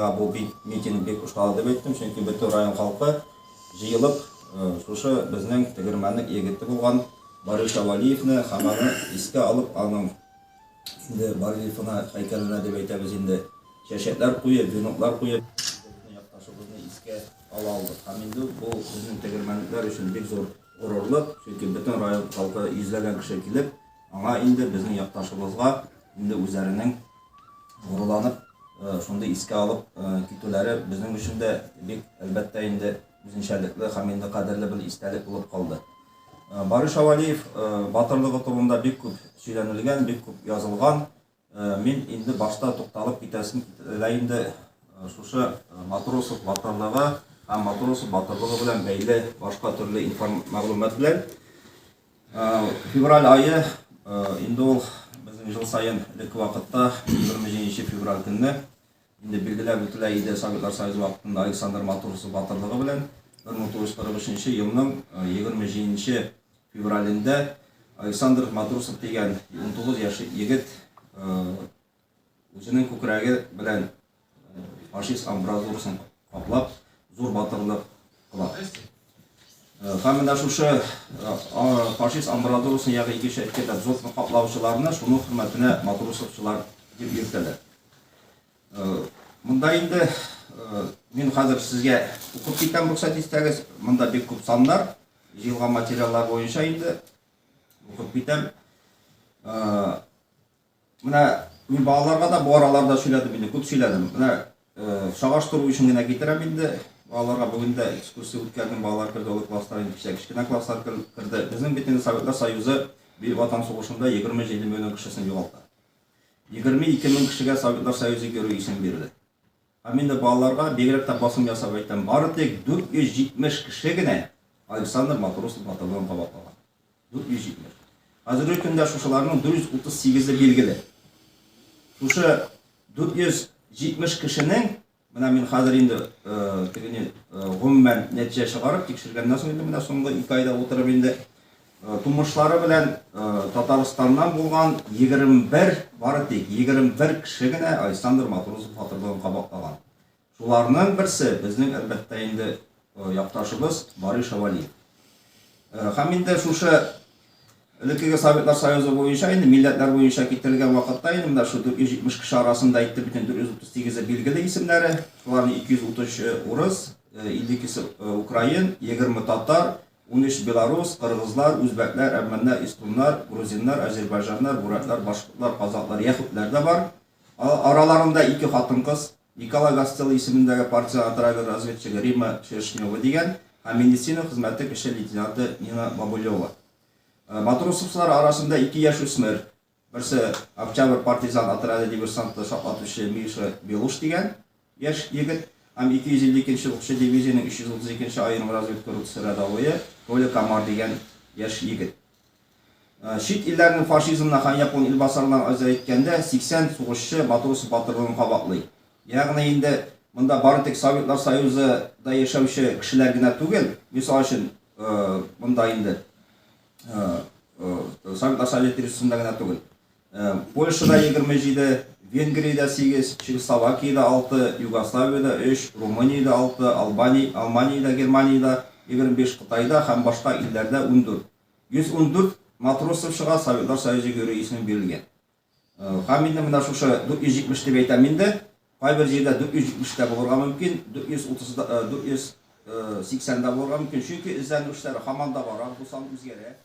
мага бу митинг бек ушкалы деп айттым, чөнки бүтүн район халкы жыйылып, шушы безнең тегермәнлек егете булган Борис Шавалиевны һәм аны искә алып, аның инде Борисовна һәйкәленә дип әйтәбез инде, чәчәкләр куеп, веноклар куеп, якташыбызны искә ала алдык. Һәм инде бу безнең тегермәнлекләр өчен бик зур горурлык, чөнки бүтән район халкы йөзләгән кеше килеп, аңа инде безнең якташыбызга инде үзләренең горурланып, шундый искә алып китүләре безнең өчен дә бик әлбәттә инде үзенчәлекле һәм инде кадерле бер истәлек булып калды. Борис Шавалиев батырлыгы турында бик күп сөйләнелгән, бик күп язылган. Мин инде башта тукталып китәсем килә инде шушы Матросов батырлыгы һәм Матросов батырлыгы белән бәйле башка төрле мәгълүмат белән. Февраль айы инде ул безнең жыл сайын элекке вакытта 27 февраль көнне инде билгеләп үтелә иде Советлар Союзы вакытында Александр Матросов батырлыгы белән 1943 елның 27 февралендә Александр Матросов дигән 19 яшьлек егет үзенең күкрәге белән фашист амбразурасын каплап зур батырлык кыла. Һәм менә шушы фашист амбразурасын ягы икенче әйткәндә зотны каплаучыларны шуның хөрмәтенә Матросовчылар дип йөртәләр. Монда инде мин хәзер сезгә укып китәм бу статистикагыз. Монда бик күп саннар, җыелган материаллар буенча инде укып китәм. Менә мин балаларга да бу араларда сөйләдем инде, күп сөйләдем. Менә шагаштыру өчен генә китерәм инде. Балаларга бүген дә экскурсия үткәрдем, балалар керде, олы класслар инде кичә класслар керде. Безнең бит инде Советлар Союзы бер ватан сугышында 27 миллион кешесен югалтты. 22 мең кешегә Советлар Союзы герой исем бирде. Һәм инде балаларга бигрәк тә басым ясап әйтәм, бары тик 470 кеше генә Александр Матросов батырлыгын кабатлаган. 470. Хәзерге көндә шушыларның 438-е билгеле. Шушы 470 кешенең, менә мин хәзер инде тегене гомумән нәтиҗә чыгарып тикшергәннән соң инде менә соңгы 2 айда утырып инде тумышлары белән Татарстаннан булган 21, бары тик 21 кеше генә Александр Матросов батырлыгын кабатлаган. Шуларның берсе безнең әлбәттә инде якташыбыз Борис Шавалиев. Һәм инде шушы элекке Советлар Союзы буенча инде милләтләр буенча китерелгән вакытта инде менә шу 470 кеше арасында әйтте бөтен 438 билгеле исемнәре. Шуларның 233 урыс, 52 украин, 20 татар, 13 белорус, кыргызлар, үзбәкләр, әрмәннәр, эстоннар, грузиннар, азербайҗаннар, буратлар, башкортлар, казаклар, яһүдләр дә бар. Араларында 2 хатын-кыз, Николай Гастел исемендәге партия отряды разведчиге Рима Шершнева дигән һәм медицина хезмәте кеше лейтенанты Нина Бабулева. Матросовлар арасында 2 яшь үсмер, берсе Октябрь партизан отряды диверсанты шатлатучы Миша Белуш дигән яшь егет, һәм 252-нче укчы дивизияның 332-нче аерым разведка ротасы рядовые Коля Камар дигән яшь егет. Чит илләрнең фашизмына һәм япон илбасарларына әйткәндә 80 сугышчы Матросов батырлыгын кабатлый. Ягъни инде монда бары тик Советлар Союзында яшәүче кешеләр генә түгел, мисал өчен монда инде Советлар Союзы территориясында гына түгел. Польшада 27, Венгриядә 8, Чехословакиядә 6, Югославиядә 3, Румыниядә 6, Алманиядә, Германиядә 25, Кытайда һәм башка илләрдә 14. 114 Матросовчыга Советлар Союзы герой исеме бирелгән. Һәм инде менә шушы 470 дип әйтәм инде. Кайбер җирдә 470 дә булырга мөмкин, 480 дә булырга мөмкин, чөнки эзләнүчләр һаман да бар, бу сан үзгәрә.